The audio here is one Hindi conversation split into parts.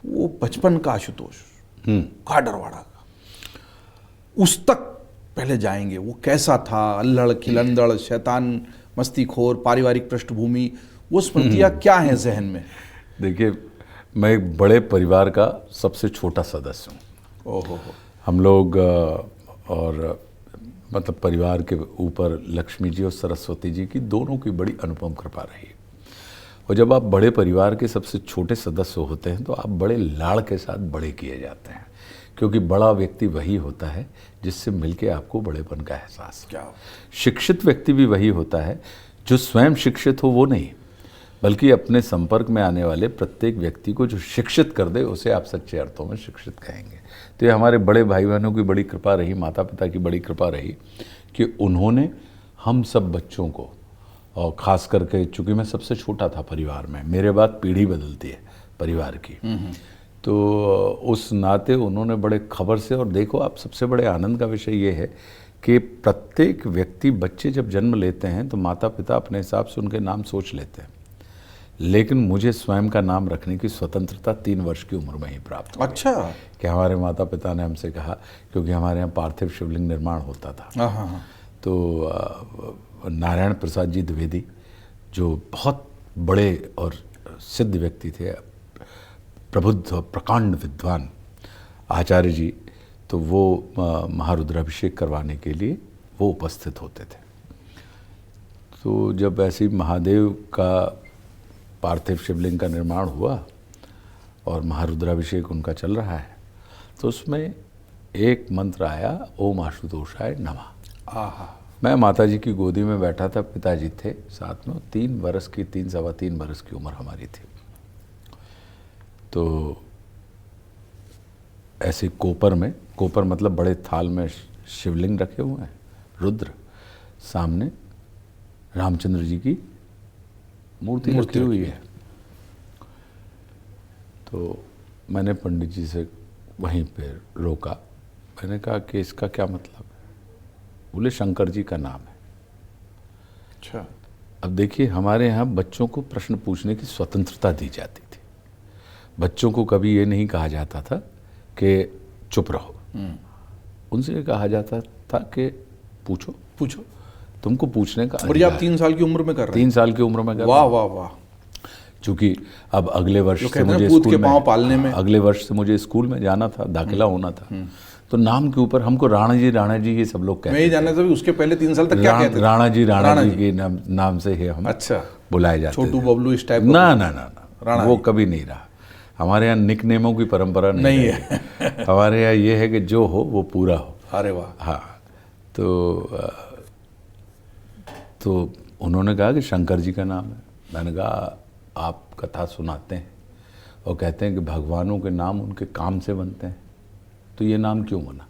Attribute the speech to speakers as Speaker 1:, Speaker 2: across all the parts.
Speaker 1: वो बचपन का आशुतोष काडरवाड़ा का, उस तक पहले जाएंगे। वो कैसा था, अल्हड़ खिलंदड़, शैतान, मस्तीखोर, पारिवारिक पृष्ठभूमि, वो स्मृतियाँ क्या हैं जहन में?
Speaker 2: देखिए, मैं एक बड़े परिवार का सबसे छोटा सदस्य हूँ।
Speaker 1: ओहो,
Speaker 2: हम लोग और मतलब परिवार के ऊपर लक्ष्मी जी और सरस्वती जी की दोनों की बड़ी अनुपम कृपा रही। और जब आप बड़े परिवार के सबसे छोटे सदस्य होते हैं तो आप बड़े लाड़ के साथ बड़े किए जाते हैं, क्योंकि बड़ा व्यक्ति वही होता है जिससे मिलके आपको बड़ेपन का एहसास।
Speaker 1: क्या
Speaker 2: शिक्षित व्यक्ति भी वही होता है जो स्वयं शिक्षित हो वो नहीं, बल्कि अपने संपर्क में आने वाले प्रत्येक व्यक्ति को जो शिक्षित कर दे उसे आप सच्चे अर्थों में शिक्षित कहेंगे। तो ये हमारे बड़े भाई बहनों की बड़ी कृपा रही, माता पिता की बड़ी कृपा रही कि उन्होंने हम सब बच्चों को, और ख़ास करके चूँकि मैं सबसे छोटा था परिवार में, मेरे बाद पीढ़ी बदलती है परिवार की, तो उस नाते उन्होंने बड़े खबर से, और देखो आप सबसे बड़े आनंद का विषय ये है कि प्रत्येक व्यक्ति, बच्चे जब जन्म लेते हैं तो माता पिता अपने हिसाब से उनके नाम सोच लेते हैं, लेकिन मुझे स्वयं का नाम रखने की स्वतंत्रता 3 वर्ष की उम्र में ही प्राप्त हुई।
Speaker 1: अच्छा,
Speaker 2: कि हमारे माता पिता ने हमसे कहा, क्योंकि हमारे यहाँ पार्थिव शिवलिंग निर्माण होता था, तो नारायण प्रसाद जी द्विवेदी जो बहुत बड़े और सिद्ध व्यक्ति थे, प्रबुद्ध और प्रकांड विद्वान आचार्य जी, तो वो महारुद्राभिषेक करवाने के लिए वो उपस्थित होते थे। तो जब ऐसी महादेव का पार्थिव शिवलिंग का निर्माण हुआ और महारुद्राभिषेक उनका चल रहा है, तो उसमें एक मंत्र आया, ओम आशुतोषाय नमः।
Speaker 1: आहा,
Speaker 2: मैं माता जी की गोदी में बैठा था, पिताजी थे साथ में, 3 वर्ष की, 3-3.25 वर्ष की उम्र हमारी थी। तो ऐसे कोपर में, कोपर मतलब बड़े थाल में शिवलिंग रखे हुए हैं, रुद्र, सामने रामचंद्र जी की मूर्ति रखी हुई है। तो मैंने पंडित जी से वहीं पे रोका, मैंने कहा कि इसका क्या मतलब है? बोले शंकर जी का नाम है।
Speaker 1: अच्छा,
Speaker 2: अब देखिए, हमारे यहाँ बच्चों को प्रश्न पूछने की स्वतंत्रता दी जाती थी। बच्चों को कभी ये नहीं कहा जाता था कि चुप रहो, उनसे कहा जाता था कि पूछो
Speaker 1: पूछो,
Speaker 2: तुमको पूछने का
Speaker 1: और ये आप 3 साल की उम्र में कर रहे हैं?
Speaker 2: 3 साल की उम्र में कर रहे
Speaker 1: वाह
Speaker 2: हैं।
Speaker 1: वाह वाह।
Speaker 2: चूँकि अब अगले वर्ष से मुझे
Speaker 1: पूत के
Speaker 2: स्कूल
Speaker 1: पाँव
Speaker 2: में,
Speaker 1: पालने में,
Speaker 2: अगले वर्ष से मुझे स्कूल में जाना था, दाखिला होना था, तो नाम के ऊपर हमको राणा जी ये सब लोग कहते
Speaker 1: मैं ये जानना था भी उसके पहले 3 साल तक क्या कहते थे?
Speaker 2: राणा जी के नाम से ही हम
Speaker 1: अच्छा,
Speaker 2: बुलाए जाते थे।
Speaker 1: छोटू बबलू इस टाइप?
Speaker 2: ना,
Speaker 1: राणा
Speaker 2: वो
Speaker 1: जी
Speaker 2: कभी नहीं रहा। हमारे यहाँ निक नेमों की परंपरा नहीं है। हमारे यहाँ ये है कि जो हो वो पूरा हो।
Speaker 1: अरे वाह।
Speaker 2: हाँ, तो उन्होंने कहा कि शंकर जी का नाम है। मैंने कहा आप कथा सुनाते हैं और कहते हैं कि भगवानों के नाम उनके काम से बनते हैं, तो ये नाम क्यों बना?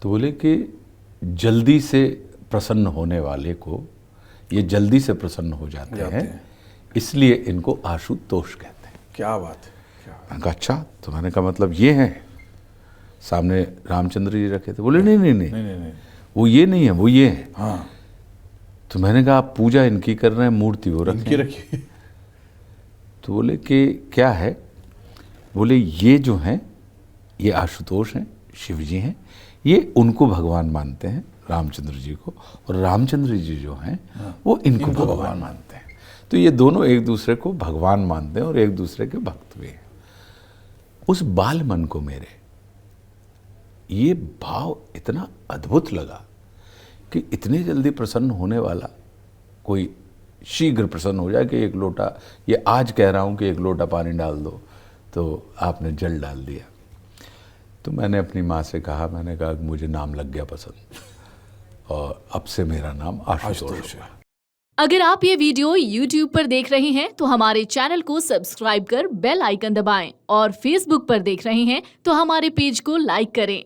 Speaker 2: तो बोले कि जल्दी से प्रसन्न होने वाले को ये जल्दी से प्रसन्न हो जाते हैं, इसलिए इनको आशुतोष कहते हैं।
Speaker 1: क्या बात है।
Speaker 2: मैंने कहा अच्छा, तो मैंने कहा मतलब ये है। सामने रामचंद्र जी रखे थे। बोले नहीं, वो ये नहीं है, वो ये है।
Speaker 1: हाँ।
Speaker 2: तो मैंने कहा आप पूजा इनकी कर रहे हैं, मूर्ति वो रखी। तो बोले कि क्या है? बोले ये जो हैं, ये आशुतोष हैं, शिव जी हैं, ये उनको भगवान मानते हैं, रामचंद्र जी को, और रामचंद्र जी जो हैं वो इनको भगवान मानते हैं। तो ये दोनों एक दूसरे को भगवान मानते हैं और एक दूसरे के भक्त भी हैं। उस बाल मन को मेरे ये भाव इतना अद्भुत लगा कि इतने जल्दी प्रसन्न होने वाला कोई शीघ्र प्रसन्न हो जाए कि एक लोटा, ये आज कह रहा हूँ कि एक लोटा पानी डाल दो, तो आपने जल डाल दिया। तो मैंने अपनी माँ से कहा, मैंने कहा कि मुझे नाम लग गया पसंद, और अब से मेरा नाम आशुतोष है।
Speaker 3: अगर आप ये वीडियो YouTube पर देख रहे हैं तो हमारे चैनल को सब्सक्राइब कर बेल आइकन दबाएं, और Facebook पर देख रहे हैं तो हमारे पेज को लाइक करें।